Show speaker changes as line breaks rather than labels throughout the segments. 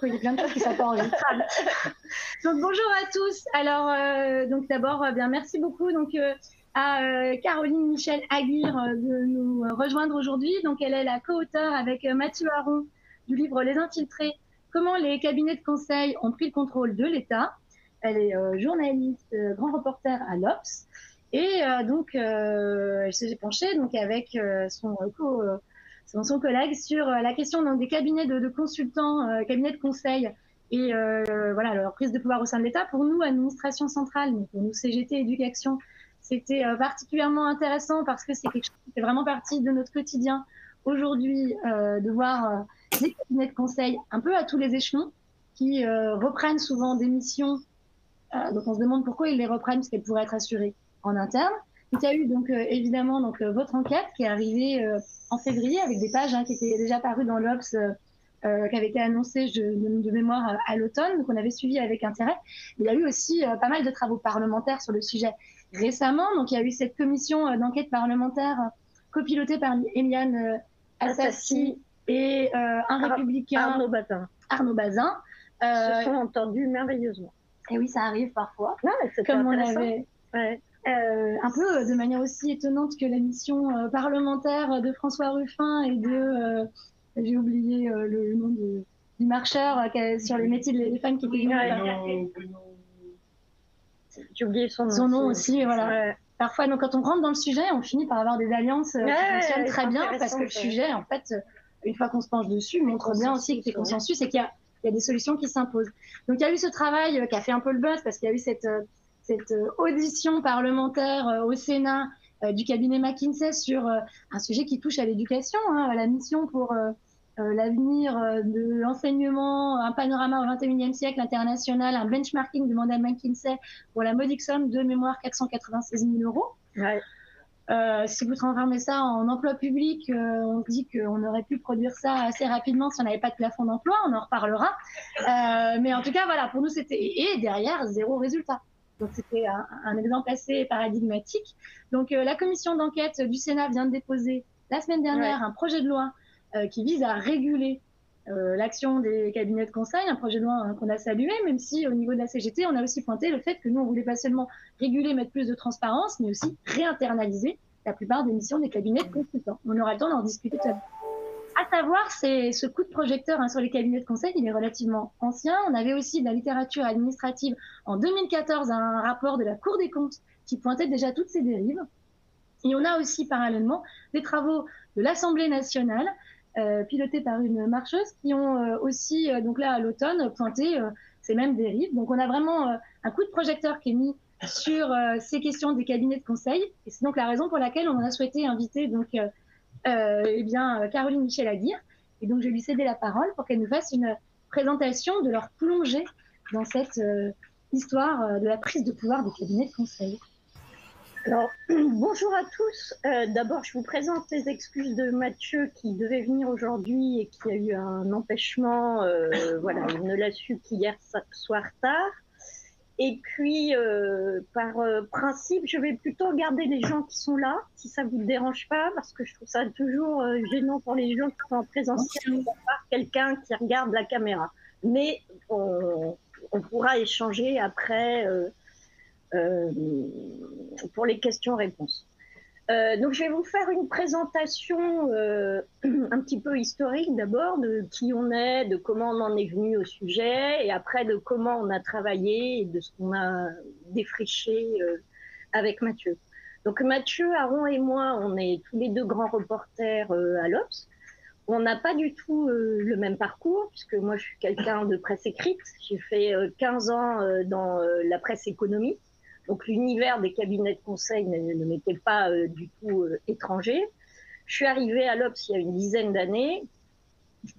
il y a plein de choses qui sont pas enregistrables. Donc bonjour à tous. Alors donc d'abord bien merci beaucoup donc à Caroline Michel Aguirre de nous rejoindre aujourd'hui. Donc elle est la co-auteure avec Mathieu Aron du livre Les Infiltrés, comment les cabinets de conseil ont pris le contrôle de l'État. Elle est journaliste, grand reporter à l'Obs. Et donc, elle s'est penchée donc, avec son collègue sur la question donc, des cabinets de consultants, cabinets de conseil et voilà, leur prise de pouvoir au sein de l'État. Pour nous, administration centrale, mais pour nous, CGT Éducation, c'était particulièrement intéressant parce que c'est quelque chose qui fait vraiment partie de notre quotidien aujourd'hui, de voir des cabinets de conseil un peu à tous les échelons qui reprennent souvent des missions. Donc on se demande pourquoi ils les reprennent, parce qu'elles pourraient être assurées en interne. Il y a eu donc évidemment donc votre enquête qui est arrivée en février avec des pages qui étaient déjà parues dans l'Obs, qui avait été annoncée de mémoire à l'automne, donc on avait suivi avec intérêt. Il y a eu aussi pas mal de travaux parlementaires sur le sujet récemment. Donc il y a eu cette commission d'enquête parlementaire copilotée par Eliane Assassi et un républicain, Arnaud Bazin.
Se sont entendus merveilleusement.
Et oui, ça arrive parfois.
Non,
comme on avait un peu de manière aussi étonnante que la mission parlementaire de François Ruffin et de j'ai oublié le nom du marcheur sur les métiers des femmes qui étaient
j'ai oublié son
nom aussi, voilà. Parfois, donc, quand on rentre dans le sujet, on finit par avoir des alliances qui fonctionnent très bien parce que le sujet, en fait, une fois qu'on se penche dessus, montre bien aussi que c'est consensus et qu'il y a des solutions qui s'imposent. Donc, il y a eu ce travail qui a fait un peu le buzz parce qu'il y a eu cette audition parlementaire au Sénat du cabinet McKinsey sur un sujet qui touche à l'éducation, à la mission pour l'avenir de l'enseignement, un panorama au XXIe siècle international, un benchmarking demandé à McKinsey pour la modique somme de mémoire 496 000 €.
Ouais.
Si vous transformez ça en emploi public, on se dit qu'on aurait pu produire ça assez rapidement si on n'avait pas de plafond d'emploi, on en reparlera. Mais en tout cas, voilà, pour nous, c'était... Et derrière, zéro résultat. Donc, c'était un exemple assez paradigmatique. Donc, la commission d'enquête du Sénat vient de déposer la semaine dernière un projet de loi qui vise à réguler l'action des cabinets de conseil, un projet de loi qu'on a salué, même si au niveau de la CGT, on a aussi pointé le fait que nous, on voulait pas seulement réguler, mettre plus de transparence, mais aussi réinternaliser la plupart des missions des cabinets de consultants. On aura le temps d'en discuter tout à l'heure. À savoir, c'est ce coup de projecteur sur les cabinets de conseil, il est relativement ancien. On avait aussi de la littérature administrative en 2014, un rapport de la Cour des comptes qui pointait déjà toutes ces dérives. Et on a aussi parallèlement des travaux de l'Assemblée nationale, pilotés par une marcheuse, qui ont aussi, donc là à l'automne, pointé ces mêmes dérives. Donc on a vraiment un coup de projecteur qui est mis sur ces questions des cabinets de conseil. Et c'est donc la raison pour laquelle on a souhaité inviter donc, Caroline Michel Aguirre. Et donc je vais lui céder la parole pour qu'elle nous fasse une présentation de leur plongée dans cette histoire de la prise de pouvoir des cabinets de conseil.
Alors, bonjour à tous. D'abord, je vous présente les excuses de Mathieu qui devait venir aujourd'hui et qui a eu un empêchement. Voilà, il ne l'a su qu'hier soir tard. Et puis, par principe, je vais plutôt regarder les gens qui sont là, si ça ne vous dérange pas, parce que je trouve ça toujours gênant pour les gens qui sont en présentiel de voir quelqu'un qui regarde la caméra. Mais on pourra échanger après pour les questions-réponses. Donc, je vais vous faire une présentation un petit peu historique d'abord de qui on est, de comment on en est venu au sujet, et après de comment on a travaillé et de ce qu'on a défriché avec Mathieu. Donc, Mathieu, Aron et moi, on est tous les deux grands reporters à l'Obs. On n'a pas du tout le même parcours, puisque moi, je suis quelqu'un de presse écrite. J'ai fait 15 ans dans la presse économique. Donc, l'univers des cabinets de conseil ne m'était pas du tout étranger. Je suis arrivée à l'Obs il y a une dizaine d'années.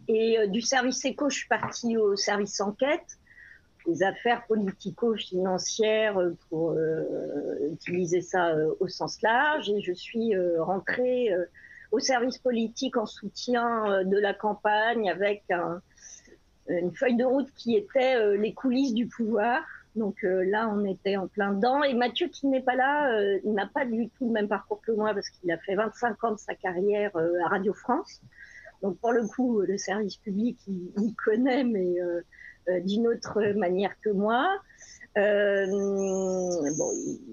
Et du service éco, je suis partie au service enquête, des affaires politico-financières pour utiliser ça au sens large. Et je suis rentrée au service politique en soutien de la campagne avec une feuille de route qui était les coulisses du pouvoir. Donc là, on était en plein dedans. Et Mathieu, qui n'est pas là, n'a pas du tout le même parcours que moi parce qu'il a fait 25 ans de sa carrière à Radio France. Donc pour le coup, le service public, il connaît, mais d'une autre manière que moi. Bon,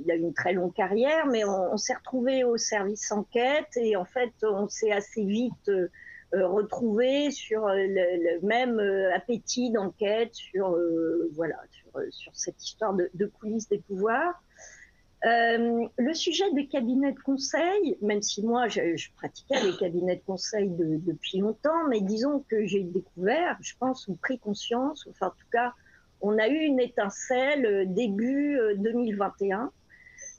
il a une très longue carrière, mais on s'est retrouvé au service enquête et en fait, on s'est assez vite retrouvé sur le même appétit d'enquête, sur voilà, sur cette histoire de coulisses des pouvoirs. Le sujet des cabinets de conseil, même si moi je pratiquais les cabinets de conseil depuis longtemps, mais disons que j'ai découvert, je pense, ou pris conscience, enfin en tout cas, on a eu une étincelle début 2021,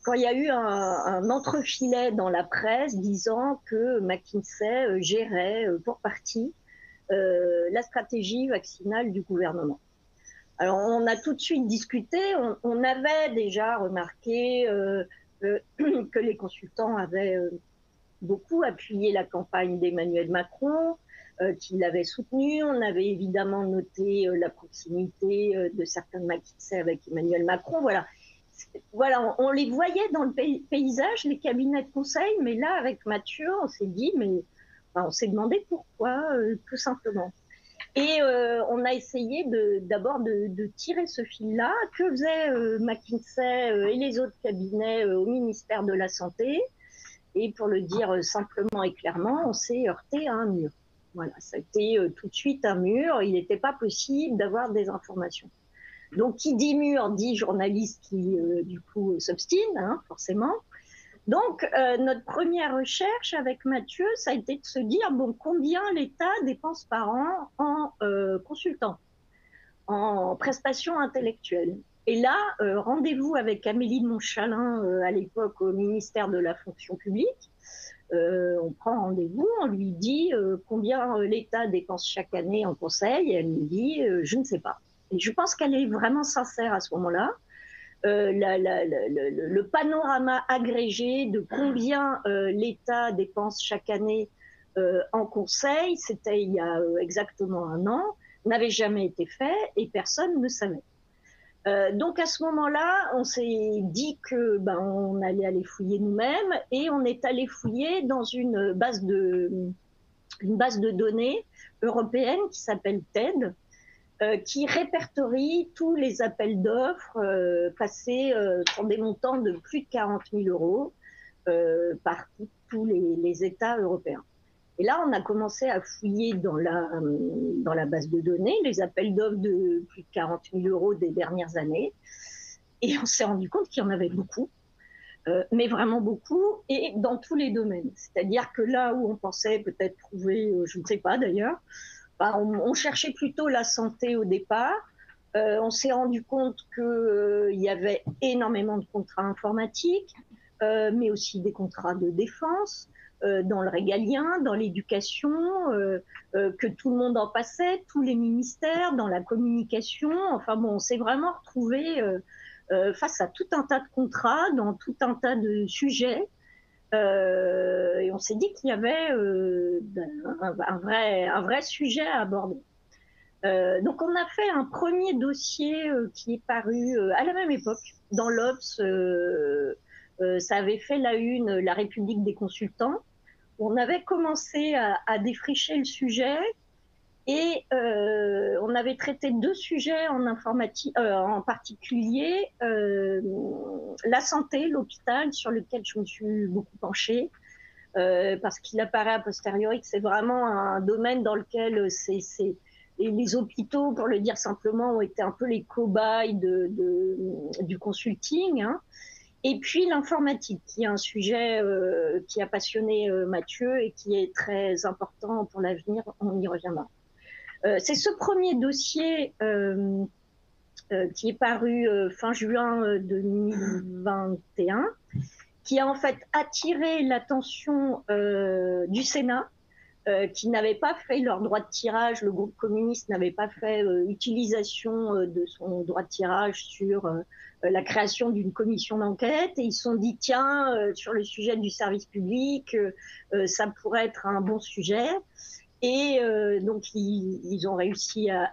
quand il y a eu un entrefilet dans la presse disant que McKinsey gérait pour partie la stratégie vaccinale du gouvernement. Alors, on a tout de suite discuté, on avait déjà remarqué que les consultants avaient beaucoup appuyé la campagne d'Emmanuel Macron, qu'ils l'avaient soutenu. On avait évidemment noté la proximité de certains McKinsey avec Emmanuel Macron. Voilà, on les voyait dans le paysage, les cabinets de conseil, mais là, avec Mathieu, on s'est dit, mais enfin, on s'est demandé pourquoi, tout simplement. Et on a essayé d'abord de tirer ce fil-là. Que faisaient McKinsey et les autres cabinets au ministère de la Santé? Et pour le dire simplement et clairement, on s'est heurté à un mur. Voilà, ça a été tout de suite un mur. Il n'était pas possible d'avoir des informations. Donc, qui dit mur, dit journaliste qui, du coup, s'obstine, hein, forcément. Donc, notre première recherche avec Mathieu, ça a été de se dire, bon, combien l'État dépense par an en consultants, en prestations intellectuelles. Et là, rendez-vous avec Amélie de Montchalin, à l'époque au ministère de la fonction publique. On prend rendez-vous, on lui dit combien l'État dépense chaque année en conseil, et elle nous dit, je ne sais pas. Et je pense qu'elle est vraiment sincère à ce moment-là. Le panorama agrégé de combien l'État dépense chaque année en conseil, c'était il y a exactement un an, n'avait jamais été fait et personne ne savait. Donc à ce moment-là, on s'est dit que on allait aller fouiller nous-mêmes et on est allé fouiller dans une base de données européenne qui s'appelle TED, qui répertorie tous les appels d'offres passés pour des montants de plus de 40 000 euros par tous les États européens. Et là, on a commencé à fouiller dans la base de données les appels d'offres de plus de 40 000 euros des dernières années. Et on s'est rendu compte qu'il y en avait beaucoup, mais vraiment beaucoup, et dans tous les domaines. C'est-à-dire que là où on pensait peut-être trouver, je ne sais pas d'ailleurs, on cherchait plutôt la santé au départ. On s'est rendu compte qu'il y avait énormément de contrats informatiques, mais aussi des contrats de défense, dans le régalien, dans l'éducation, que tout le monde en passait, tous les ministères, dans la communication. Enfin bon, on s'est vraiment retrouvé face à tout un tas de contrats, dans tout un tas de sujets. Et on s'est dit qu'il y avait un vrai sujet à aborder. Donc on a fait un premier dossier qui est paru à la même époque dans l'Obs. Ça avait fait la une, La République des consultants. On avait commencé à défricher le sujet et on avait traité deux sujets en informatique, en particulier la santé, l'hôpital, sur lequel je me suis beaucoup penchée, parce qu'il apparaît a posteriori que c'est vraiment un domaine dans lequel les hôpitaux, pour le dire simplement, ont été un peu les cobayes du consulting, hein. Et puis l'informatique, qui est un sujet qui a passionné Mathieu et qui est très important pour l'avenir, on y reviendra. C'est ce premier dossier qui est paru fin juin 2021, qui a en fait attiré l'attention du Sénat, qui n'avait pas fait leur droit de tirage. Le groupe communiste n'avait pas fait utilisation de son droit de tirage sur la création d'une commission d'enquête, et ils se sont dit tiens, sur le sujet du service public, ça pourrait être un bon sujet. Et donc ils ont réussi à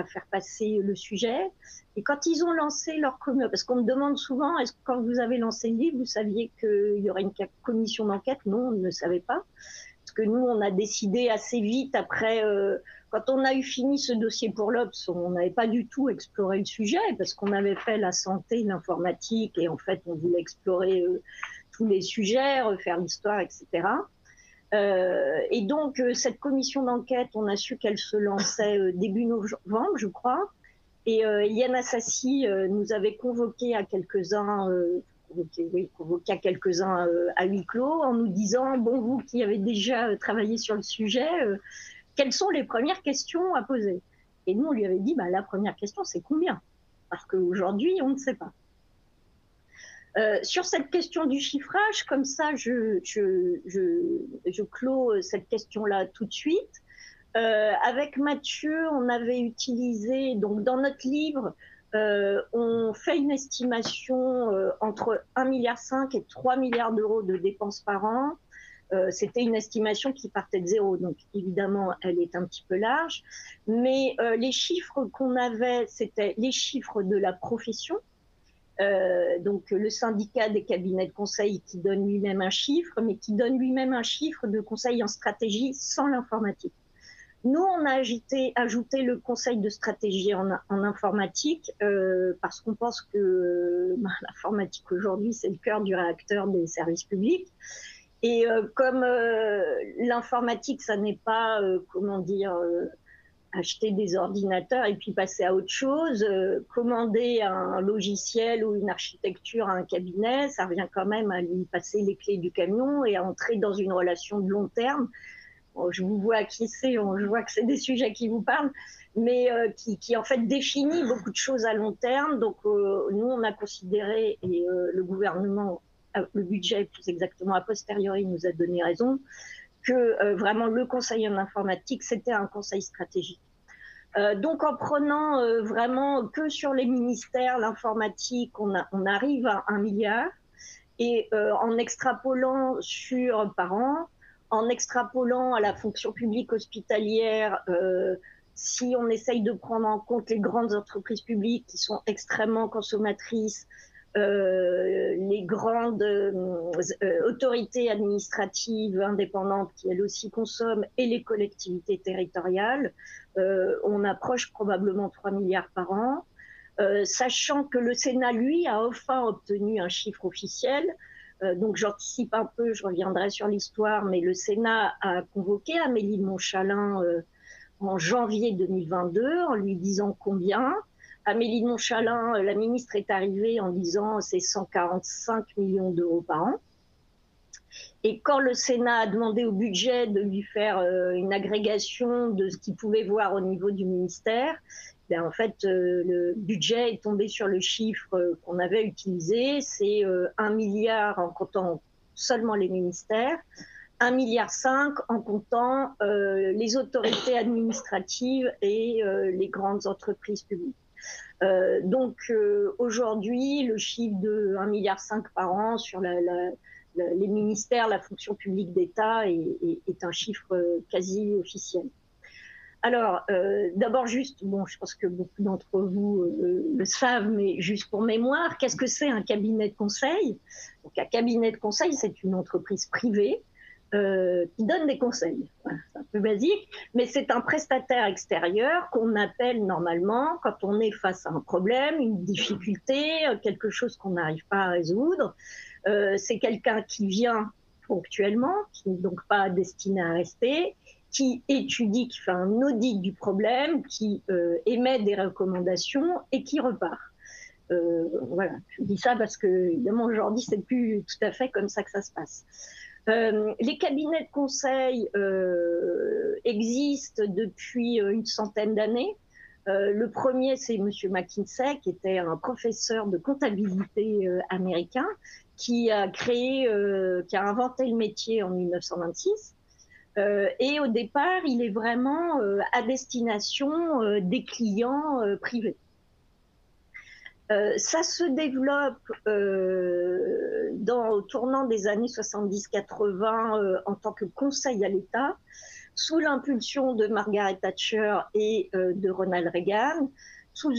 faire passer le sujet. Et quand ils ont lancé leur commission, parce qu'on me demande souvent, est-ce que quand vous avez lancé le livre, vous saviez qu'il y aurait une commission d'enquête? Non, on ne le savait pas. Parce parce que nous, on a décidé assez vite après, quand on a eu fini ce dossier pour l'Obs, on n'avait pas du tout exploré le sujet, parce qu'on avait fait la santé, l'informatique, et en fait, on voulait explorer tous les sujets, refaire l'histoire, etc. Et donc, cette commission d'enquête, on a su qu'elle se lançait début novembre, je crois. Et Yann Assassi nous avait convoqué à quelques-uns, à huis clos, en nous disant, bon, vous qui avez déjà travaillé sur le sujet, quelles sont les premières questions à poser? Et nous, on lui avait dit, bah, la première question, c'est combien? Parce qu'aujourd'hui, on ne sait pas. Sur cette question du chiffrage, comme ça, je clôt cette question-là tout de suite. Avec Mathieu, on avait utilisé, donc dans notre livre, on fait une estimation entre 1,5 milliard et 3 milliards d'euros de dépenses par an. C'était une estimation qui partait de zéro, donc évidemment, elle est un petit peu large. Mais les chiffres qu'on avait, c'était les chiffres de la profession. Donc le syndicat des cabinets de conseil qui donne lui-même un chiffre, mais qui donne lui-même un chiffre de conseil en stratégie sans l'informatique. Nous, on a ajouté le conseil de stratégie en informatique parce qu'on pense que l'informatique aujourd'hui, c'est le cœur du réacteur des services publics. Et comme l'informatique, ça n'est pas, acheter des ordinateurs et puis passer à autre chose, commander un logiciel ou une architecture à un cabinet, ça revient quand même à lui passer les clés du camion et à entrer dans une relation de long terme. Bon, je vous vois acquiescer, je vois que c'est des sujets qui vous parlent, mais qui en fait définit beaucoup de choses à long terme. Donc nous, on a considéré, et le gouvernement, le budget plus exactement a posteriori nous a donné raison, que vraiment le conseil en informatique, c'était un conseil stratégique. Donc en prenant vraiment que sur les ministères, l'informatique, on arrive à 1 milliard, et en extrapolant par an, en extrapolant à la fonction publique hospitalière, si on essaye de prendre en compte les grandes entreprises publiques qui sont extrêmement consommatrices, les grandes autorités administratives indépendantes qui elles aussi consomment, et les collectivités territoriales, on approche probablement 3 milliards par an, sachant que le Sénat, lui, a enfin obtenu un chiffre officiel. Donc j'anticipe un peu, je reviendrai sur l'histoire, mais le Sénat a convoqué Amélie de Montchalin en janvier 2022 en lui disant combien. Amélie de Montchalin, la ministre, est arrivée en disant c'est 145 millions d'euros par an. Et quand le Sénat a demandé au budget de lui faire une agrégation de ce qu'il pouvait voir au niveau du ministère, ben en fait, le budget est tombé sur le chiffre qu'on avait utilisé, c'est 1 milliard en comptant seulement les ministères, 1,5 milliard en comptant les autorités administratives et les grandes entreprises publiques. Donc aujourd'hui, le chiffre de 1,5 milliard par an sur les ministères, la fonction publique d'État est un chiffre quasi officiel. Alors, d'abord juste, bon, je pense que beaucoup d'entre vous le savent, mais juste pour mémoire, qu'est-ce que c'est un cabinet de conseil? Donc, un cabinet de conseil, c'est une entreprise privée qui donne des conseils. Voilà, c'est un peu basique, mais c'est un prestataire extérieur qu'on appelle normalement quand on est face à un problème, une difficulté, quelque chose qu'on n'arrive pas à résoudre. C'est quelqu'un qui vient ponctuellement, qui n'est donc pas destiné à rester, qui étudie, qui fait un audit du problème, qui émet des recommandations et qui repart. Voilà, je dis ça parce que évidemment aujourd'hui c'est plus tout à fait comme ça que ça se passe. Les cabinets de conseil existent depuis une centaine d'années. Le premier, c'est M. McKinsey, qui était un professeur de comptabilité américain, qui a inventé le métier en 1926. Et au départ, il est vraiment à destination des clients privés. Ça se développe au tournant des années 70-80 en tant que conseil à l'État, sous l'impulsion de Margaret Thatcher et de Ronald Reagan, sous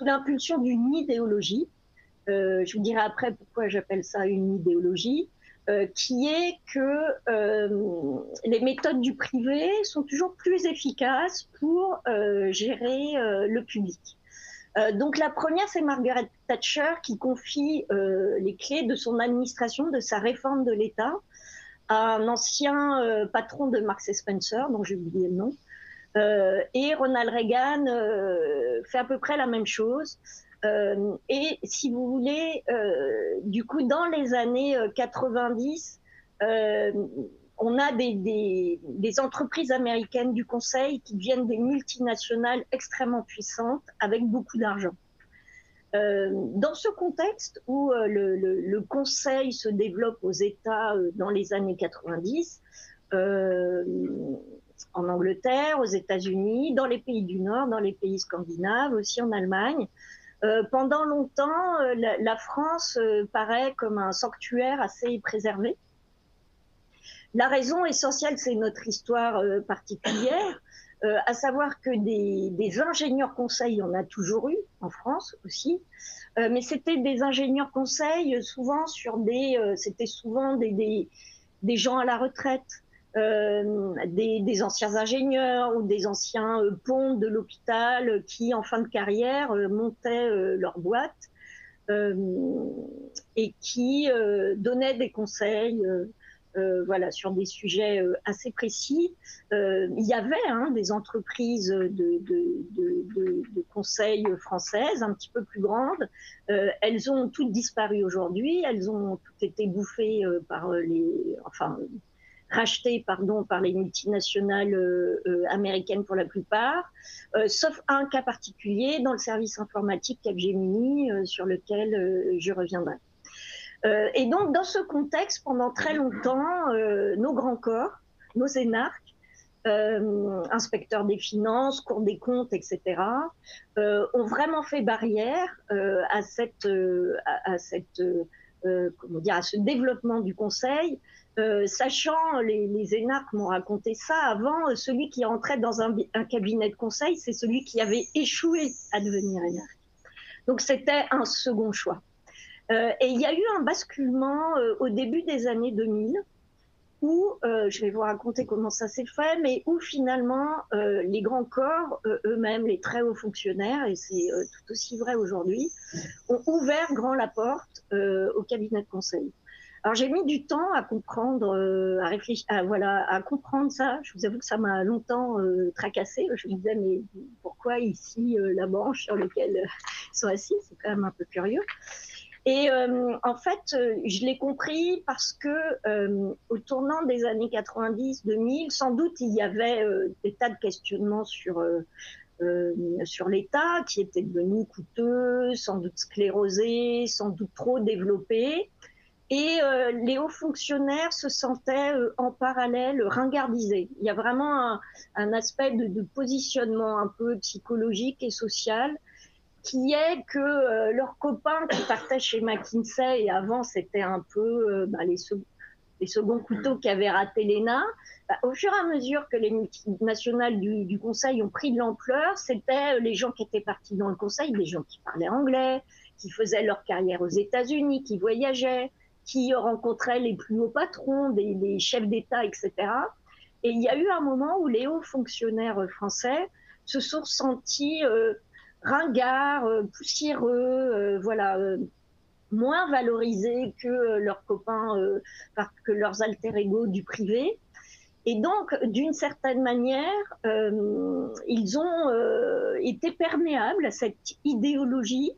l'impulsion d'une idéologie. Je vous dirai après pourquoi j'appelle ça une idéologie. qui est que les méthodes du privé sont toujours plus efficaces pour gérer le public. Donc la première, c'est Margaret Thatcher qui confie les clés de son administration, de sa réforme de l'État, à un ancien patron de Marks et Spencer, dont j'ai oublié le nom. Et Ronald Reagan fait à peu près la même chose. Et si vous voulez, du coup, dans les années 90, on a des entreprises américaines du conseil qui deviennent des multinationales extrêmement puissantes avec beaucoup d'argent. Dans ce contexte où le conseil se développe aux États dans les années 90, en Angleterre, aux États-Unis, dans les pays du Nord, dans les pays scandinaves, aussi en Allemagne, pendant longtemps, la France paraît comme un sanctuaire assez préservé. La raison essentielle, c'est notre histoire particulière, à savoir que des ingénieurs conseils, on a toujours eu en France aussi, mais c'était des ingénieurs conseils souvent c'était souvent des gens à la retraite, des anciens ingénieurs ou des anciens pontes de l'hôpital qui, en fin de carrière, montaient leur boîte et qui donnaient des conseils voilà, sur des sujets assez précis. Il y avait des entreprises de conseil françaises un petit peu plus grandes. Elles ont toutes disparu aujourd'hui. Elles ont toutes été bouffées rachetées par les multinationales américaines pour la plupart, sauf un cas particulier dans le service informatique Capgemini sur lequel je reviendrai. Et donc, dans ce contexte, pendant très longtemps, nos grands corps, nos énarques, inspecteurs des finances, cours des comptes, etc., ont vraiment fait barrière à ce développement du conseil, sachant, les énarques m'ont raconté ça avant, celui qui entrait dans un cabinet de conseil, c'est celui qui avait échoué à devenir énarque. Donc, c'était un second choix. Et il y a eu un basculement au début des années 2000 où, je vais vous raconter comment ça s'est fait, mais où finalement les grands corps, eux-mêmes, les très hauts fonctionnaires, et c'est tout aussi vrai aujourd'hui, ont ouvert grand la porte au cabinet de conseil. Alors j'ai mis du temps à comprendre, à réfléchir, à comprendre ça. Je vous avoue que ça m'a longtemps tracassé. Je me disais mais pourquoi ici la branche sur laquelle ils sont assis, c'est quand même un peu curieux. Et en fait, je l'ai compris parce que au tournant des années 90-2000, sans doute il y avait des tas de questionnements sur l'État qui était devenu coûteux, sans doute sclérosé, sans doute trop développé. Et les hauts fonctionnaires se sentaient en parallèle ringardisés. Il y a vraiment un aspect de positionnement un peu psychologique et social qui est que leurs copains qui partaient chez McKinsey, et avant c'était un peu les seconds couteaux qui avaient raté l'ENA, au fur et à mesure que les multinationales du conseil ont pris de l'ampleur, c'était les gens qui étaient partis dans le conseil, des gens qui parlaient anglais, qui faisaient leur carrière aux États-Unis, qui voyageaient, qui rencontraient les plus hauts patrons, des chefs d'État, etc. Et il y a eu un moment où les hauts fonctionnaires français se sont sentis ringards, poussiéreux, moins valorisés que leurs copains, que leurs alter ego du privé. Et donc, d'une certaine manière, ils ont été perméables à cette idéologie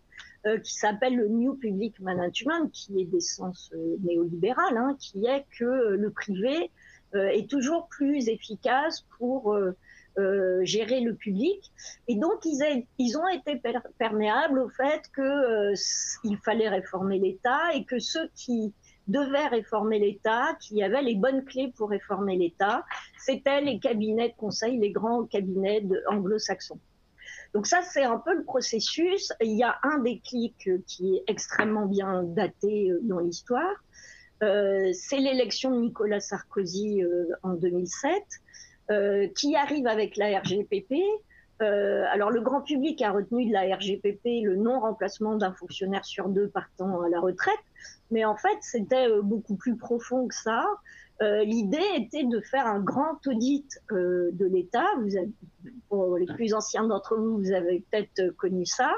qui s'appelle le New Public Management, qui est d'essence néolibérale, qui est que le privé est toujours plus efficace pour gérer le public. Et donc, ils ont été perméables au fait qu'il fallait réformer l'État et que ceux qui devaient réformer l'État, qui avaient les bonnes clés pour réformer l'État, c'était les cabinets de conseil, les grands cabinets anglo-saxons. Donc ça, c'est un peu le processus. Il y a un déclic qui est extrêmement bien daté dans l'histoire. C'est l'élection de Nicolas Sarkozy en 2007. Qui arrive avec la RGPP, alors le grand public a retenu de la RGPP le non-remplacement d'un fonctionnaire sur 2 partant à la retraite, mais en fait c'était beaucoup plus profond que ça. L'idée était de faire un grand audit de l'État. Pour les plus anciens d'entre vous, vous avez peut-être connu ça,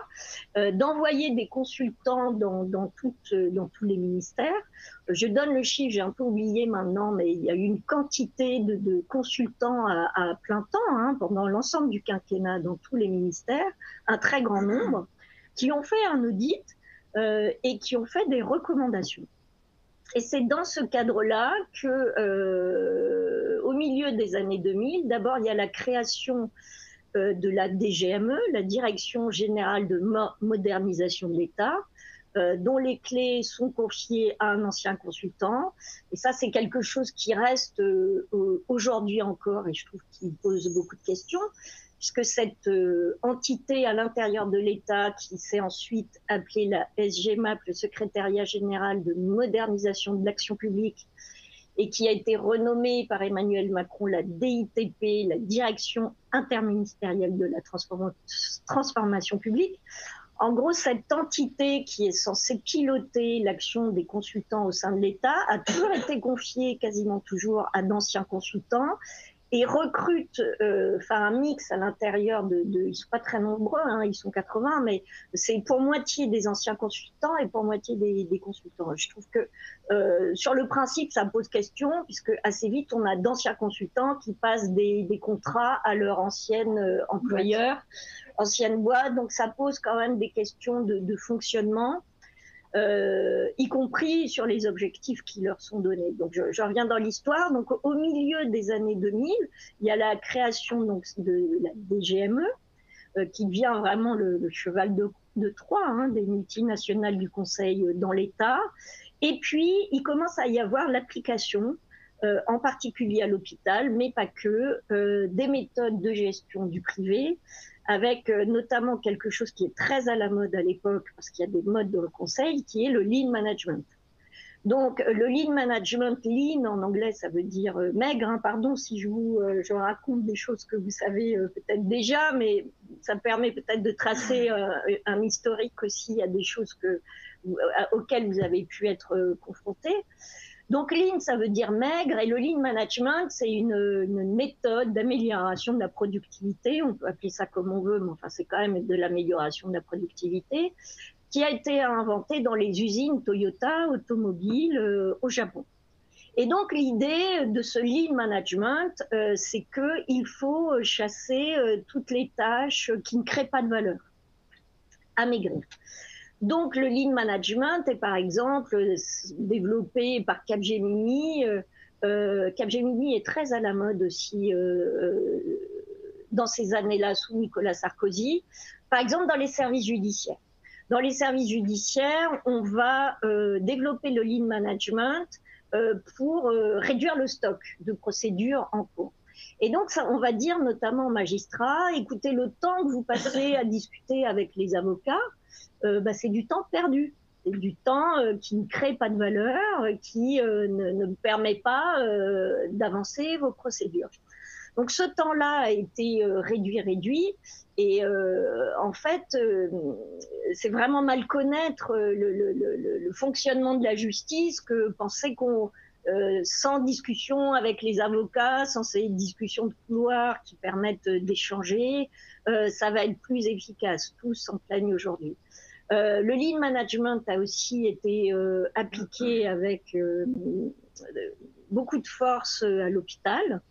d'envoyer des consultants dans tous les ministères. Je donne le chiffre, j'ai un peu oublié maintenant, mais il y a eu une quantité de consultants à plein temps hein, pendant l'ensemble du quinquennat dans tous les ministères, un très grand nombre, qui ont fait un audit et qui ont fait des recommandations. Et c'est dans ce cadre-là que, au milieu des années 2000, d'abord il y a la création de la DGME, la Direction Générale de Modernisation de l'État, dont les clés sont confiées à un ancien consultant. Et ça, c'est quelque chose qui reste aujourd'hui encore, et je trouve qu'il pose beaucoup de questions, puisque cette entité à l'intérieur de l'État, qui s'est ensuite appelée la SGMAP, le Secrétariat Général de Modernisation de l'Action Publique, et qui a été renommée par Emmanuel Macron la DITP, la Direction interministérielle de la transformation publique. En gros, cette entité qui est censée piloter l'action des consultants au sein de l'État a toujours été confiée, quasiment toujours, à d'anciens consultants et recrute un mix à l'intérieur ils ne sont pas très nombreux, hein, ils sont 80, mais c'est pour moitié des anciens consultants et pour moitié des consultants. Je trouve que sur le principe, ça pose question, puisque assez vite, on a d'anciens consultants qui passent des contrats à leur ancienne employeur, ancienne boîte, donc ça pose quand même des questions de fonctionnement. Y compris sur les objectifs qui leur sont donnés. Donc je reviens dans l'histoire. Donc au milieu des années 2000, il y a la création donc, de la DGME, qui devient vraiment le cheval de Troie hein, des multinationales du Conseil dans l'État. Et puis il commence à y avoir l'application, en particulier à l'hôpital, mais pas que, des méthodes de gestion du privé, avec notamment quelque chose qui est très à la mode à l'époque, parce qu'il y a des modes dans le conseil, qui est le lean management. Donc le lean management, lean en anglais, ça veut dire maigre, hein, pardon si je raconte des choses que vous savez peut-être déjà, mais ça permet peut-être de tracer un historique aussi à des choses auxquelles vous avez pu être confrontés. Donc lean, ça veut dire maigre, et le lean management, c'est une méthode d'amélioration de la productivité, on peut appeler ça comme on veut, mais enfin c'est quand même de l'amélioration de la productivité, qui a été inventée dans les usines Toyota automobiles au Japon. Et donc l'idée de ce lean management, c'est qu'il faut chasser toutes les tâches qui ne créent pas de valeur, amaigrir. Donc le lean management est par exemple développé par Capgemini. Capgemini est très à la mode aussi dans ces années-là sous Nicolas Sarkozy. Par exemple dans les services judiciaires. Dans les services judiciaires, on va développer le lean management pour réduire le stock de procédures en cours. Et donc, ça, on va dire notamment aux magistrats, écoutez, le temps que vous passez à discuter avec les avocats, c'est du temps perdu. C'est du temps qui ne crée pas de valeur, qui ne permet pas d'avancer vos procédures. Donc ce temps-là a été réduit, et en fait, c'est vraiment mal connaître le fonctionnement de la justice que penser qu'on, sans discussion avec les avocats, sans ces discussions de couloir qui permettent d'échanger, ça va être plus efficace. Tous s'en plaignent aujourd'hui. Le lean management a aussi été appliqué avec beaucoup de force à l'hôpital.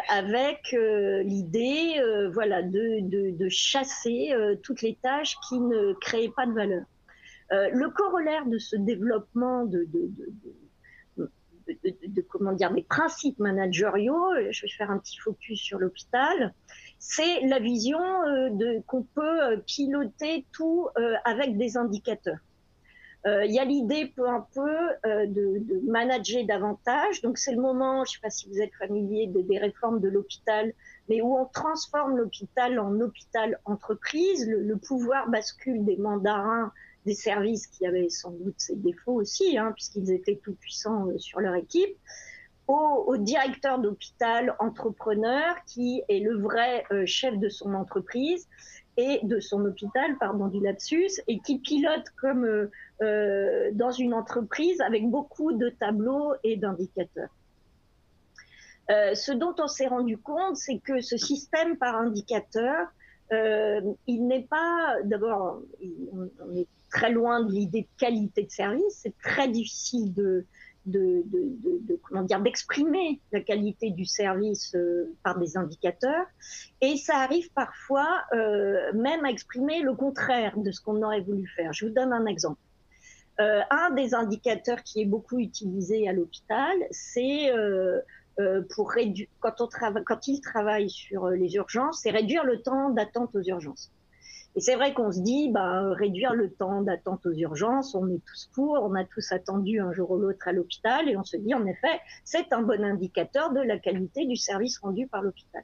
Avec l'idée de chasser toutes les tâches qui ne créaient pas de valeur. Le corollaire de ce développement des principes managériaux, je vais faire un petit focus sur l'hôpital, c'est la vision qu'on peut piloter tout avec des indicateurs. Il y a l'idée peu à peu de manager davantage. Donc c'est le moment, je ne sais pas si vous êtes familier des réformes de l'hôpital, mais où on transforme l'hôpital en hôpital entreprise. Le pouvoir bascule des mandarins des services qui avaient sans doute ses défauts aussi, hein, puisqu'ils étaient tout puissants sur leur équipe, au directeur d'hôpital entrepreneur qui est le vrai chef de son entreprise et de son hôpital, pardon du lapsus, et qui pilote comme dans une entreprise avec beaucoup de tableaux et d'indicateurs. Ce dont on s'est rendu compte, c'est que ce système par indicateur, il n'est pas, d'abord, on est très loin de l'idée de qualité de service, c'est très difficile comment dire, d'exprimer la qualité du service par des indicateurs, et ça arrive parfois même à exprimer le contraire de ce qu'on aurait voulu faire. Je vous donne un exemple. Un des indicateurs qui est beaucoup utilisé à l'hôpital, c'est pour réduire, quand ils travaillent sur les urgences, c'est réduire le temps d'attente aux urgences. Et c'est vrai qu'on se dit, réduire le temps d'attente aux urgences, on est tous pour, on a tous attendu un jour ou l'autre à l'hôpital, et on se dit, en effet, c'est un bon indicateur de la qualité du service rendu par l'hôpital.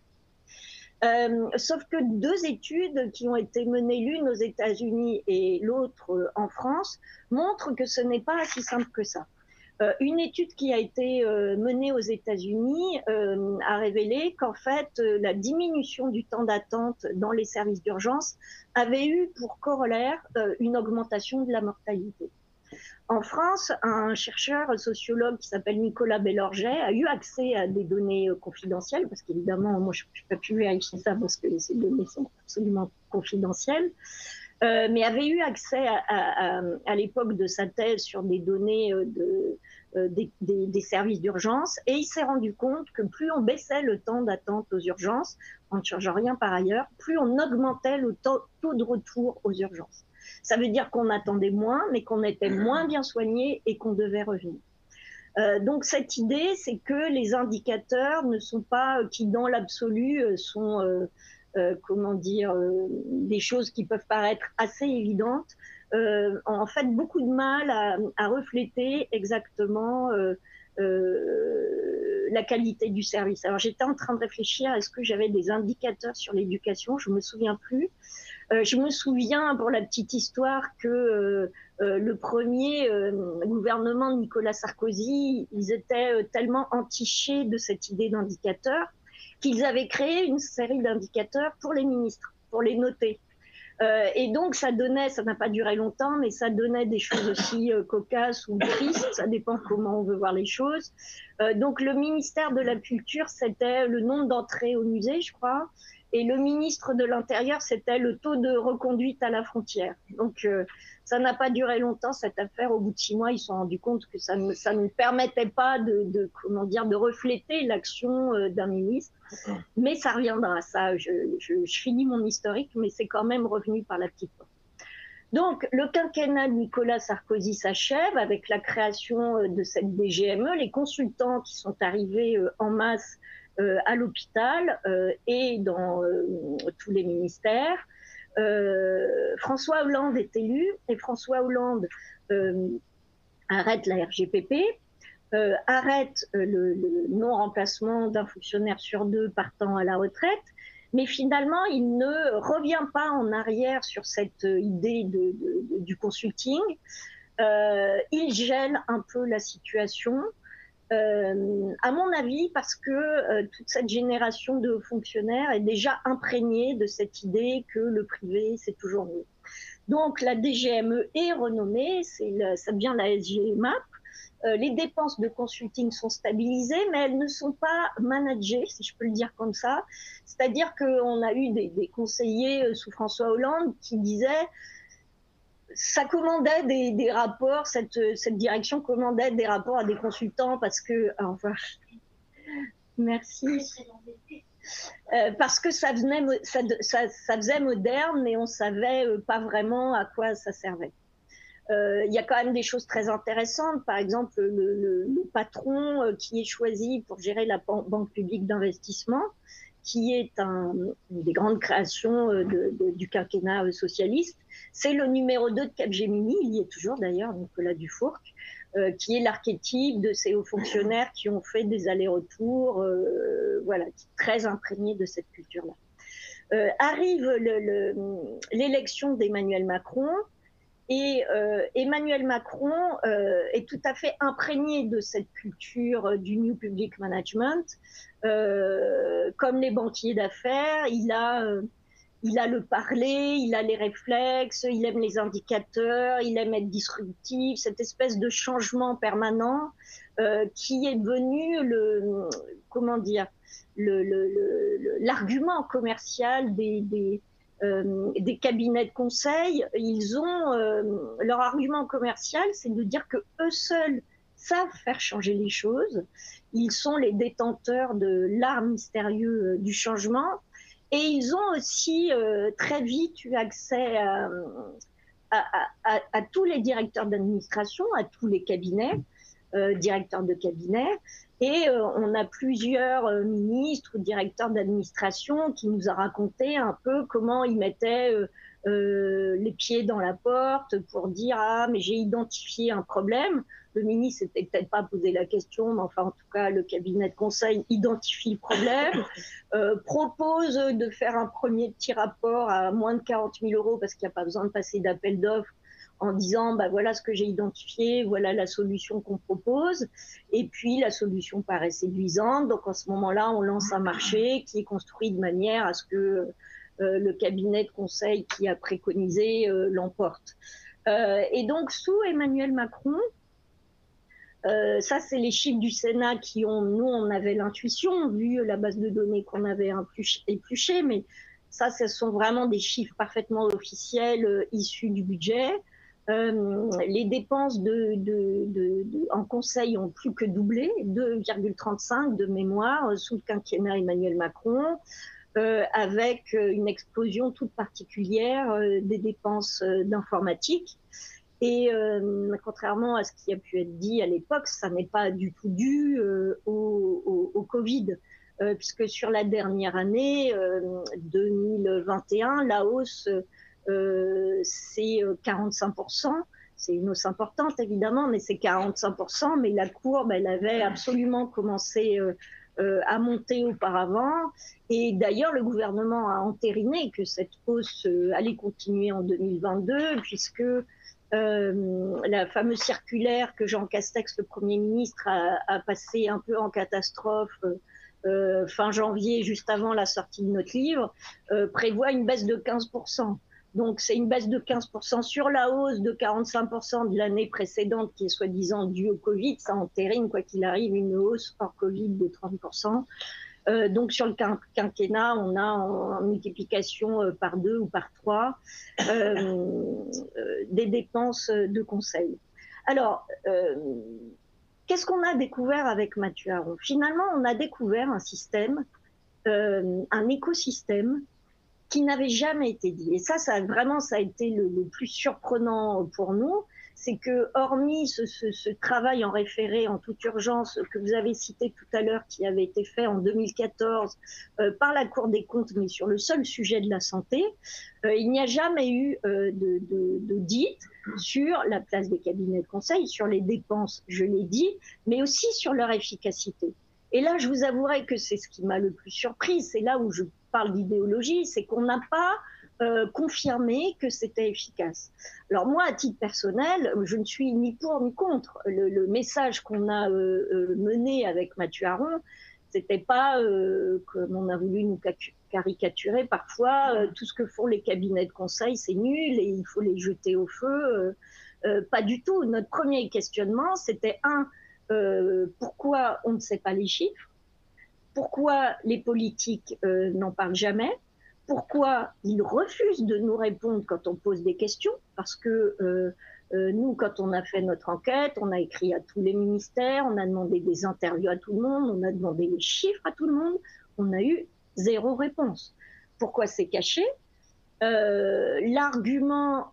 Sauf que deux études qui ont été menées, l'une aux États-Unis et l'autre en France, montrent que ce n'est pas si simple que ça. Une étude qui a été menée aux États-Unis a révélé qu'en fait, la diminution du temps d'attente dans les services d'urgence avait eu pour corollaire une augmentation de la mortalité. En France, un chercheur, un sociologue qui s'appelle Nicolas Bellorget a eu accès à des données confidentielles, parce qu'évidemment, moi, je n'ai pas pu vérifier ça parce que ces données sont absolument confidentielles, mais avait eu accès à l'époque de sa thèse sur des données des services d'urgence, et il s'est rendu compte que plus on baissait le temps d'attente aux urgences, en ne changeant rien par ailleurs, plus on augmentait le taux de retour aux urgences. Ça veut dire qu'on attendait moins, mais qu'on était moins bien soigné et qu'on devait revenir. Donc cette idée, c'est que les indicateurs ne sont pas, qui dans l'absolu sont, comment dire, des choses qui peuvent paraître assez évidentes, ont en fait beaucoup de mal à refléter exactement la qualité du service. Alors j'étais en train de réfléchir, est-ce que j'avais des indicateurs sur l'éducation? Je me souviens plus. Je me souviens, pour la petite histoire, que le premier gouvernement de Nicolas Sarkozy, ils étaient tellement entichés de cette idée d'indicateur qu'ils avaient créé une série d'indicateurs pour les ministres, pour les noter. Et donc ça donnait, ça n'a pas duré longtemps, mais ça donnait des choses aussi cocasses ou tristes, ça dépend comment on veut voir les choses. Donc le ministère de la Culture, c'était le nombre d'entrées au musée, je crois, et le ministre de l'Intérieur, c'était le taux de reconduite à la frontière. Donc ça n'a pas duré longtemps, cette affaire. Au bout de 6 mois, ils se sont rendus compte que ça ne permettait pas comment dire, de refléter l'action d'un ministre. Mais ça reviendra, ça, je finis mon historique, mais c'est quand même revenu par la petite porte. Donc, le quinquennat de Nicolas Sarkozy s'achève avec la création de cette DGME, les consultants qui sont arrivés en masse à l'hôpital et dans tous les ministères. François Hollande est élu, et François Hollande arrête la RGPP, arrête le non-remplacement d'un fonctionnaire sur 2 partant à la retraite, mais finalement, il ne revient pas en arrière sur cette idée du consulting. Il gèle un peu la situation, à mon avis, parce que toute cette génération de fonctionnaires est déjà imprégnée de cette idée que le privé, c'est toujours mieux. Donc, la DGME est renommée, ça devient la SGMAP. Les dépenses de consulting sont stabilisées, mais elles ne sont pas managées, si je peux le dire comme ça. C'est-à-dire qu'on a eu des conseillers sous François Hollande qui disaient, ça commandait des rapports, cette direction commandait des rapports à des consultants parce que, enfin, merci. Parce que ça faisait moderne, mais on savait pas vraiment à quoi ça servait. Il y a quand même des choses très intéressantes. Par exemple, le patron qui est choisi pour gérer la Banque publique d'investissement, qui est une des grandes créations du quinquennat socialiste, c'est le numéro 2 de Capgemini, il y est toujours d'ailleurs, Nicolas Dufourcq, qui est l'archétype de ces hauts fonctionnaires qui ont fait des allers-retours, voilà, très imprégnés de cette culture-là. Arrive l'élection d'Emmanuel Macron, Et Emmanuel Macron est tout à fait imprégné de cette culture du New Public Management. Comme les banquiers d'affaires, il a le parler, il a les réflexes, il aime les indicateurs, il aime être disruptif, cette espèce de changement permanent qui est devenu comment dire, l'argument commercial des cabinets de conseil. Leur argument commercial, c'est de dire que eux seuls savent faire changer les choses. Ils sont les détenteurs de l'art mystérieux du changement. Et ils ont aussi très vite eu accès à tous les directeurs d'administration, à tous les cabinets, directeurs de cabinet. Et on a plusieurs ministres ou directeurs d'administration qui nous ont raconté un peu comment ils mettaient les pieds dans la porte pour dire « Ah, mais j'ai identifié un problème ». Le ministre s'était peut-être pas posé la question, mais enfin, en tout cas, le cabinet de conseil identifie le problème, propose de faire un premier petit rapport à moins de 40 000 euros parce qu'il n'y a pas besoin de passer d'appel d'offres, en disant bah, voilà ce que j'ai identifié, voilà la solution qu'on propose. Et puis la solution paraît séduisante. Donc en ce moment-là, on lance un marché qui est construit de manière à ce que le cabinet de conseil qui a préconisé l'emporte. Et donc sous Emmanuel Macron, ça c'est les chiffres du Sénat qui ont, nous on avait l'intuition vu la base de données qu'on avait épluchée, mais ça ce sont vraiment des chiffres parfaitement officiels issus du budget. Les dépenses en conseil ont plus que doublé, 2,35 de mémoire sous le quinquennat Emmanuel Macron, avec une explosion toute particulière des dépenses d'informatique. Et contrairement à ce qui a pu être dit à l'époque, ça n'est pas du tout dû au Covid, puisque sur la dernière année, 2021, la hausse c'est 45%. C'est une hausse importante, évidemment, mais c'est 45%. Mais la courbe, elle avait absolument commencé à monter auparavant. Et d'ailleurs, le gouvernement a entériné que cette hausse allait continuer en 2022, puisque la fameuse circulaire que Jean Castex, le Premier ministre, a passée un peu en catastrophe fin janvier, juste avant la sortie de notre livre, prévoit une baisse de 15%. Donc, c'est une baisse de 15% sur la hausse de 45% de l'année précédente qui est soi-disant due au Covid. Ça entérine, quoi qu'il arrive, une hausse hors Covid de 30%. Donc, sur le quinquennat, on a en multiplication par 2 ou par 3 des dépenses de conseil. Alors, qu'est-ce qu'on a découvert avec Mathieu Aron? Finalement, on a découvert un système, un écosystème qui n'avait jamais été dit. Et ça a été le plus surprenant pour nous, c'est que hormis ce travail en référé en toute urgence que vous avez cité tout à l'heure, qui avait été fait en 2014 par la Cour des comptes, mais sur le seul sujet de la santé, il n'y a jamais eu d'audit sur la place des cabinets de conseil, sur les dépenses, je l'ai dit, mais aussi sur leur efficacité. Et là, je vous avouerai que c'est ce qui m'a le plus surpris, c'est là où je parle d'idéologie, c'est qu'on n'a pas confirmé que c'était efficace. Alors moi, à titre personnel, je ne suis ni pour ni contre. Le message qu'on a mené avec Mathieu Aron, c'était pas, comme on a voulu nous caricaturer parfois, tout ce que font les cabinets de conseil, c'est nul et il faut les jeter au feu. Pas du tout. Notre premier questionnement, c'était pourquoi on ne sait pas les chiffres? Pourquoi les politiques n'en parlent jamais? Pourquoi ils refusent de nous répondre quand on pose des questions? Parce que nous, quand on a fait notre enquête, on a écrit à tous les ministères, on a demandé des interviews à tout le monde, on a demandé les chiffres à tout le monde, on a eu 0 réponse. Pourquoi c'est caché? L'argument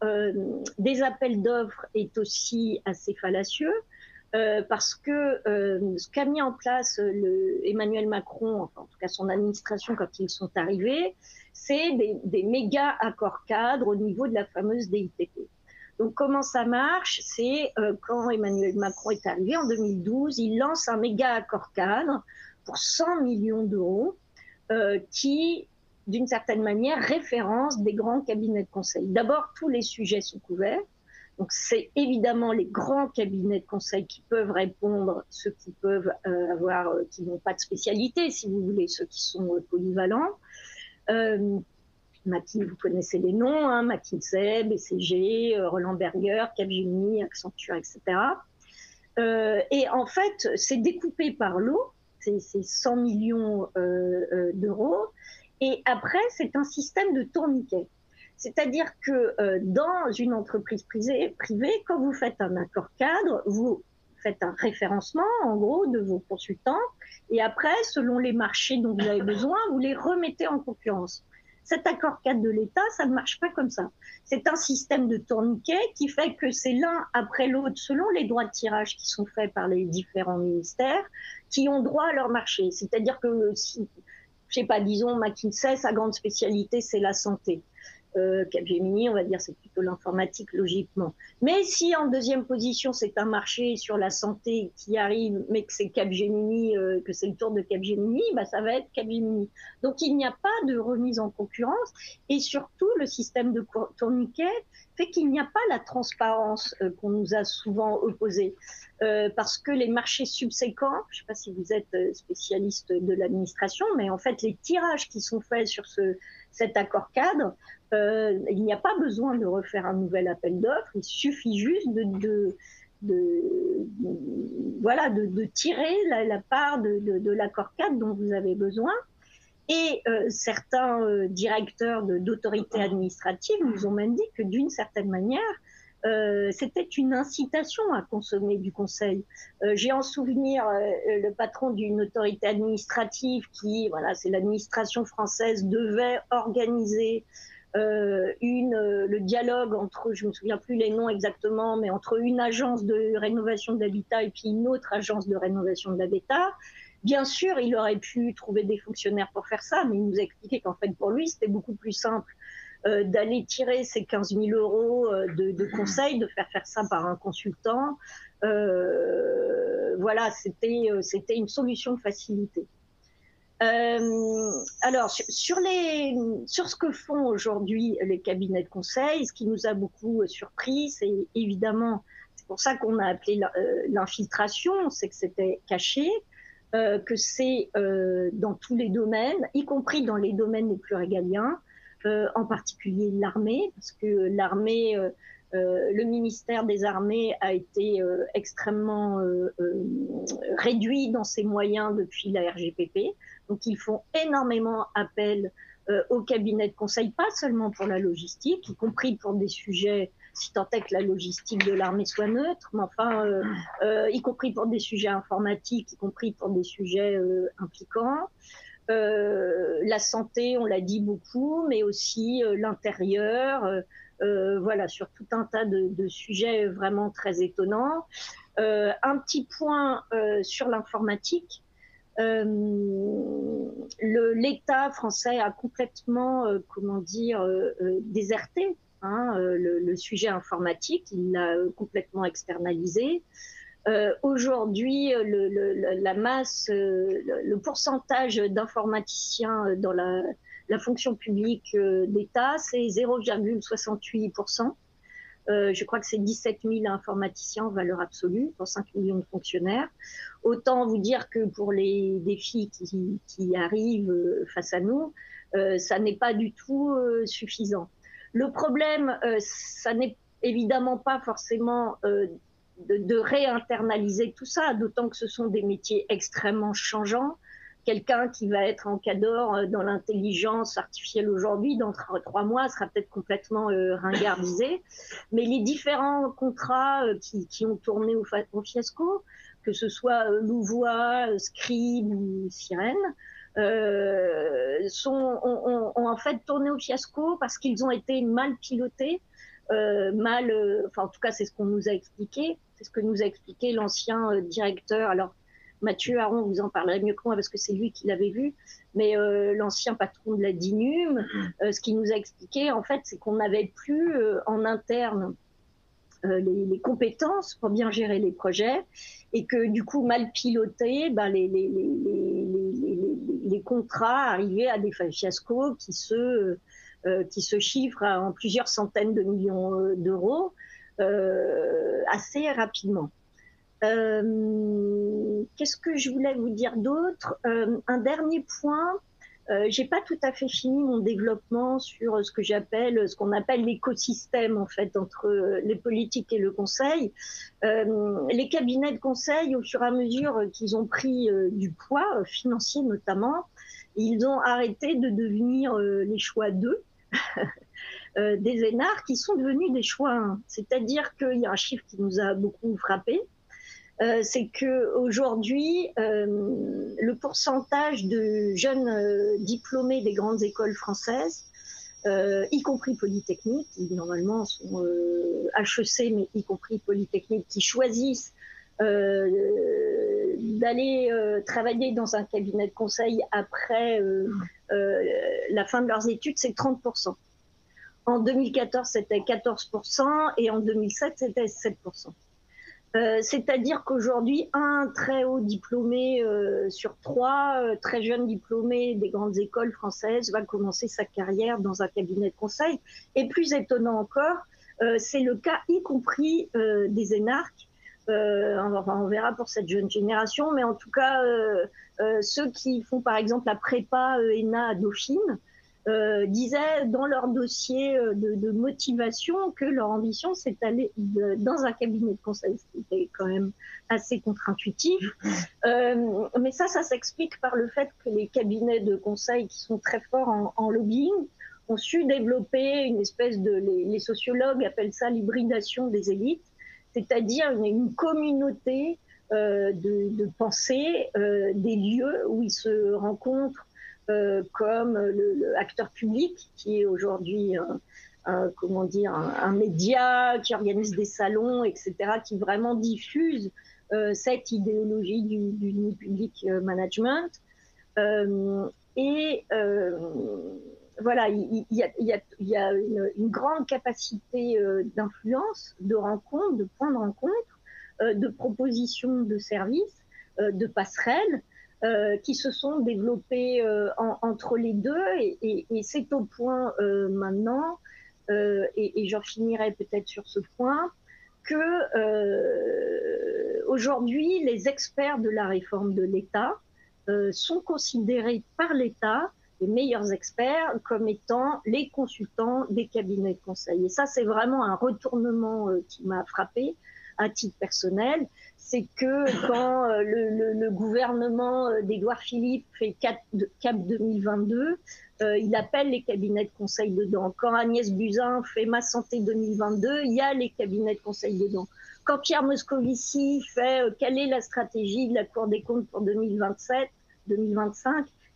des appels d'offres est aussi assez fallacieux. Parce que ce qu'a mis en place Emmanuel Macron, enfin, en tout cas son administration quand ils sont arrivés, c'est des méga accords cadres au niveau de la fameuse DITP. Donc comment ça marche? C'est quand Emmanuel Macron est arrivé en 2012, il lance un méga accord cadre pour 100 millions d'euros qui, d'une certaine manière, référence des grands cabinets de conseil. D'abord, tous les sujets sont couverts. Donc c'est évidemment les grands cabinets de conseil qui peuvent répondre, ceux qui peuvent qui n'ont pas de spécialité, si vous voulez, ceux qui sont polyvalents. Vous connaissez les noms, hein, McKinsey, BCG, Roland Berger, Capgemini, Accenture, etc. Et en fait, c'est découpé par lot, c'est 100 millions d'euros. Et après, c'est un système de tourniquet. C'est-à-dire que dans une entreprise privée, quand vous faites un accord cadre, vous faites un référencement, en gros, de vos consultants. Et après, selon les marchés dont vous avez besoin, vous les remettez en concurrence. Cet accord cadre de l'État, ça ne marche pas comme ça. C'est un système de tourniquet qui fait que c'est l'un après l'autre, selon les droits de tirage qui sont faits par les différents ministères, qui ont droit à leur marché. C'est-à-dire que, si, je sais pas, disons, McKinsey, sa grande spécialité, c'est la santé. Capgemini, on va dire, c'est plutôt l'informatique, logiquement. Mais si en deuxième position, c'est un marché sur la santé qui arrive, mais que c'est Capgemini, que c'est le tour de Capgemini, bah, ça va être Capgemini. Donc, il n'y a pas de remise en concurrence. Et surtout, le système de tourniquet fait qu'il n'y a pas la transparence qu'on nous a souvent opposée. Parce que les marchés subséquents, je ne sais pas si vous êtes spécialiste de l'administration, mais en fait, les tirages qui sont faits sur cet accord cadre, il n'y a pas besoin de refaire un nouvel appel d'offres, il suffit juste de tirer la part de l'accord cadre dont vous avez besoin. Et certains directeurs d'autorités administratives nous ont même dit que d'une certaine manière, c'était une incitation à consommer du conseil. J'ai en souvenir le patron d'une autorité administrative qui, voilà, c'est l'administration française, devait organiser le dialogue entre, je ne me souviens plus les noms exactement, mais entre une agence de rénovation de l'habitat et puis une autre agence de rénovation de l'habitat. Bien sûr, il aurait pu trouver des fonctionnaires pour faire ça, mais il nous a expliqué qu'en fait, pour lui, c'était beaucoup plus simple d'aller tirer ces 15 000 euros de conseils, de faire ça par un consultant. Voilà, c'était une solution de facilité. Alors, sur ce que font aujourd'hui les cabinets de conseil, ce qui nous a beaucoup surpris, c'est évidemment, c'est pour ça qu'on a appelé l'infiltration, c'est que c'était caché, que c'est dans tous les domaines, y compris dans les domaines les plus régaliens, en particulier l'armée, parce que l'armée, le ministère des Armées a été extrêmement réduit dans ses moyens depuis la RGPP. Donc, ils font énormément appel au cabinet de conseil, pas seulement pour la logistique, y compris pour des sujets, si tant est que la logistique de l'armée soit neutre, mais enfin, y compris pour des sujets informatiques, y compris pour des sujets impliquants. La santé, on l'a dit beaucoup, mais aussi l'intérieur, voilà, sur tout un tas de sujets vraiment très étonnants. Un petit point sur l'informatique. L'État français a complètement, déserté le sujet informatique, il l'a complètement externalisé. Aujourd'hui, le pourcentage d'informaticiens dans la fonction publique d'État, c'est 0,68%. Je crois que c'est 17 000 informaticiens en valeur absolue pour 5 millions de fonctionnaires. Autant vous dire que pour les défis qui arrivent face à nous, ça n'est pas du tout suffisant. Le problème, ça n'est évidemment pas forcément de réinternaliser tout ça, d'autant que ce sont des métiers extrêmement changeants. Quelqu'un qui va être en cadre dans l'intelligence artificielle aujourd'hui, dans 3 mois, sera peut-être complètement ringardisé. Mais les différents contrats qui ont tourné au fiasco, que ce soit Louvois, Scribe ou Sirène, ont en fait tourné au fiasco parce qu'ils ont été mal pilotés, enfin en tout cas c'est ce qu'on nous a expliqué, c'est ce que nous a expliqué l'ancien directeur. Alors Mathieu Aron vous en parlerait mieux que moi parce que c'est lui qui l'avait vu, mais l'ancien patron de la DINUM, ce qu'il nous a expliqué en fait, c'est qu'on n'avait plus en interne les compétences pour bien gérer les projets et que du coup mal pilotés, ben, les contrats arrivaient à des fiascos qui se chiffrent en plusieurs centaines de millions d'euros. assez rapidement. Qu'est-ce que je voulais vous dire d'autre? Un dernier point. J'ai pas tout à fait fini mon développement sur ce qu'on appelle l'écosystème en fait entre les politiques et le conseil. Les cabinets de conseil, au fur et à mesure qu'ils ont pris du poids financier notamment, ils ont arrêté de devenir les choix 2 des énarques qui sont devenus des choix 1. C'est-à-dire qu'il y a un chiffre qui nous a beaucoup frappé. C'est qu'aujourd'hui, le pourcentage de jeunes diplômés des grandes écoles françaises, y compris Polytechnique, qui normalement sont HEC, mais y compris Polytechnique, qui choisissent d'aller travailler dans un cabinet de conseil après la fin de leurs études, c'est 30%. En 2014, c'était 14% et en 2007, c'était 7%. C'est-à-dire qu'aujourd'hui, un très haut diplômé sur 3 très jeunes diplômés des grandes écoles françaises va commencer sa carrière dans un cabinet de conseil. Et plus étonnant encore, c'est le cas y compris des énarques. On verra pour cette jeune génération, mais en tout cas, ceux qui font par exemple la prépa ENA à Dauphine, disaient dans leur dossier de motivation que leur ambition, c'est d'aller dans un cabinet de conseil, ce qui était quand même assez contre-intuitif. Mais ça s'explique par le fait que les cabinets de conseil qui sont très forts en lobbying ont su développer une espèce de, les sociologues appellent ça l'hybridation des élites, c'est-à-dire une communauté de pensée, des lieux où ils se rencontrent, comme le acteur public qui est aujourd'hui un média qui organise des salons, etc., qui vraiment diffuse cette idéologie du New Public Management. Voilà, il y a une grande capacité d'influence, de rencontre, de points de rencontre, de propositions de services, de passerelles, qui se sont développés entre les deux, et c'est au point maintenant, et j'en finirai peut-être sur ce point, que aujourd'hui les experts de la réforme de l'État sont considérés par l'État, les meilleurs experts, comme étant les consultants des cabinets de conseil. Et ça, c'est vraiment un retournement qui m'a frappée à titre personnel. C'est que quand le gouvernement d'Édouard Philippe fait CAP 2022, il appelle les cabinets de conseil dedans. Quand Agnès Buzyn fait Ma Santé 2022, il y a les cabinets de conseil dedans. Quand Pierre Moscovici fait quelle est la stratégie de la Cour des comptes pour 2027-2025,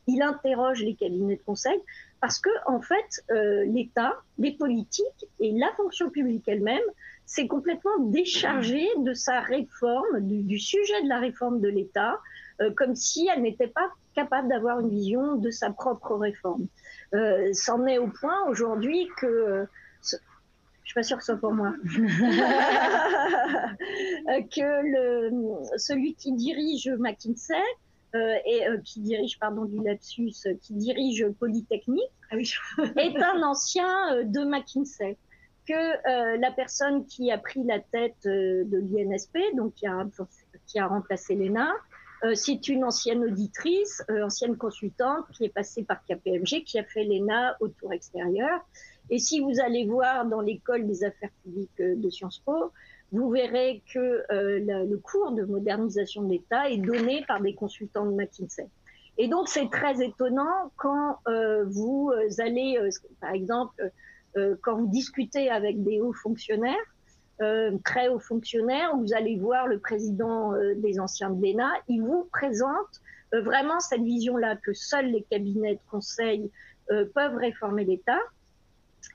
il interroge les cabinets de conseil parce que, en fait, l'État, les politiques et la fonction publique elle-même s'est complètement déchargée de sa réforme, du sujet de la réforme de l'État, comme si elle n'était pas capable d'avoir une vision de sa propre réforme. C'en est au point aujourd'hui que... je ne suis pas sûre que ce soit pour moi. Que celui qui dirige McKinsey, qui dirige, pardon du lapsus, qui dirige Polytechnique, est un ancien de McKinsey. Que la personne qui a pris la tête de l'INSP, donc qui a remplacé l'ENA, c'est une ancienne auditrice, ancienne consultante qui est passée par KPMG, qui a fait l'ENA au tour extérieur. Et si vous allez voir dans l'école des affaires publiques de Sciences Po, vous verrez que le cours de modernisation de l'État est donné par des consultants de McKinsey. Et donc c'est très étonnant quand vous allez, par exemple, quand vous discutez avec des hauts fonctionnaires, très hauts fonctionnaires, vous allez voir le président des anciens de l'ENA, il vous présente vraiment cette vision-là, que seuls les cabinets de conseil peuvent réformer l'État.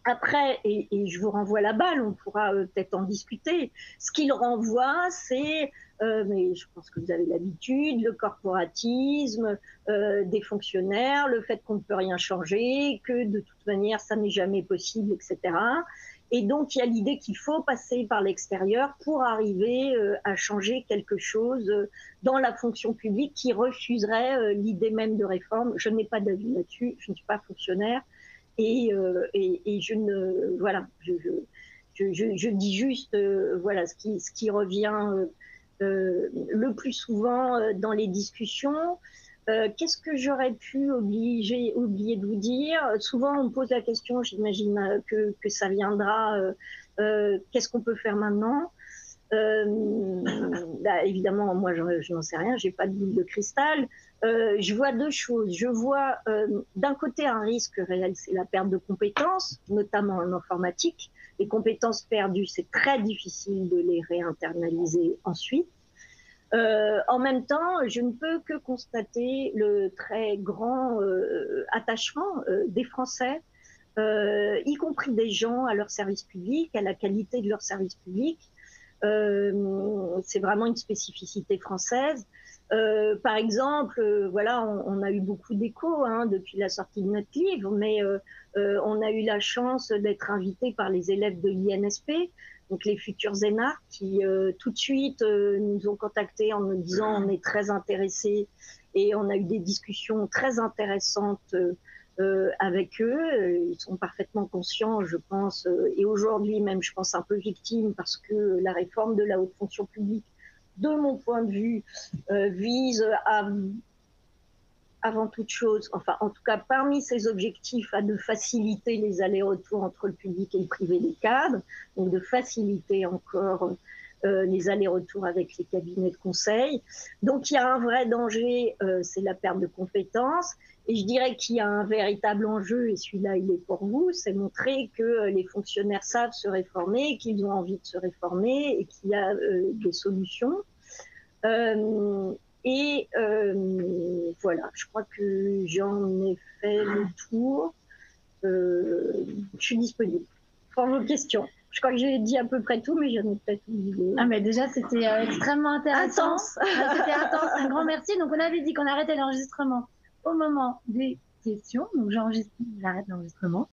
Après, et je vous renvoie la balle, on pourra peut-être en discuter, ce qu'il renvoie, c'est, mais je pense que vous avez l'habitude, le corporatisme des fonctionnaires, le fait qu'on ne peut rien changer, que de toute manière, ça n'est jamais possible, etc. Et donc, il y a l'idée qu'il faut passer par l'extérieur pour arriver à changer quelque chose dans la fonction publique qui refuserait l'idée même de réforme. Je n'ai pas d'avis là-dessus, je ne suis pas fonctionnaire. Et je ne... Voilà, Je dis juste voilà, ce qui revient le plus souvent dans les discussions. Qu'est-ce que j'aurais pu oublier de vous dire? Souvent, on me pose la question, j'imagine que ça viendra, qu'est-ce qu'on peut faire maintenant? Évidemment, moi, je n'en sais rien, j'ai pas de boule de cristal. Je vois deux choses. Je vois d'un côté un risque réel, c'est la perte de compétences, notamment en informatique. Les compétences perdues, c'est très difficile de les réinternaliser ensuite. En même temps, je ne peux que constater le très grand attachement des Français, y compris des gens, à leur service public, à la qualité de leur service public. C'est vraiment une spécificité française. Par exemple, voilà, on a eu beaucoup d'échos depuis la sortie de notre livre, mais on a eu la chance d'être invité par les élèves de l'INSP, donc les futurs énarques, qui tout de suite nous ont contactés en nous disant on est très intéressés, et on a eu des discussions très intéressantes avec eux. Ils sont parfaitement conscients, je pense, et aujourd'hui même, je pense, un peu victimes, parce que la réforme de la haute fonction publique, de mon point de vue, vise à, avant toute chose, enfin en tout cas parmi ses objectifs, à de faciliter les allers-retours entre le public et le privé des cadres, donc de faciliter encore les allers-retours avec les cabinets de conseil. Donc il y a un vrai danger, c'est la perte de compétences. Et je dirais qu'il y a un véritable enjeu, et celui-là il est pour vous, c'est montrer que les fonctionnaires savent se réformer, qu'ils ont envie de se réformer et qu'il y a des solutions. Voilà, je crois que j'en ai fait le tour. Je suis disponible pour vos questions. Je crois que j'ai dit à peu près tout, mais j'en ai peut-être oublié.
Ah, mais déjà, c'était extrêmement intéressant.
Intense.
C'était intense. Un grand merci. Donc, on avait dit qu'on arrêtait l'enregistrement au moment des questions. Donc, j'arrête l'enregistrement.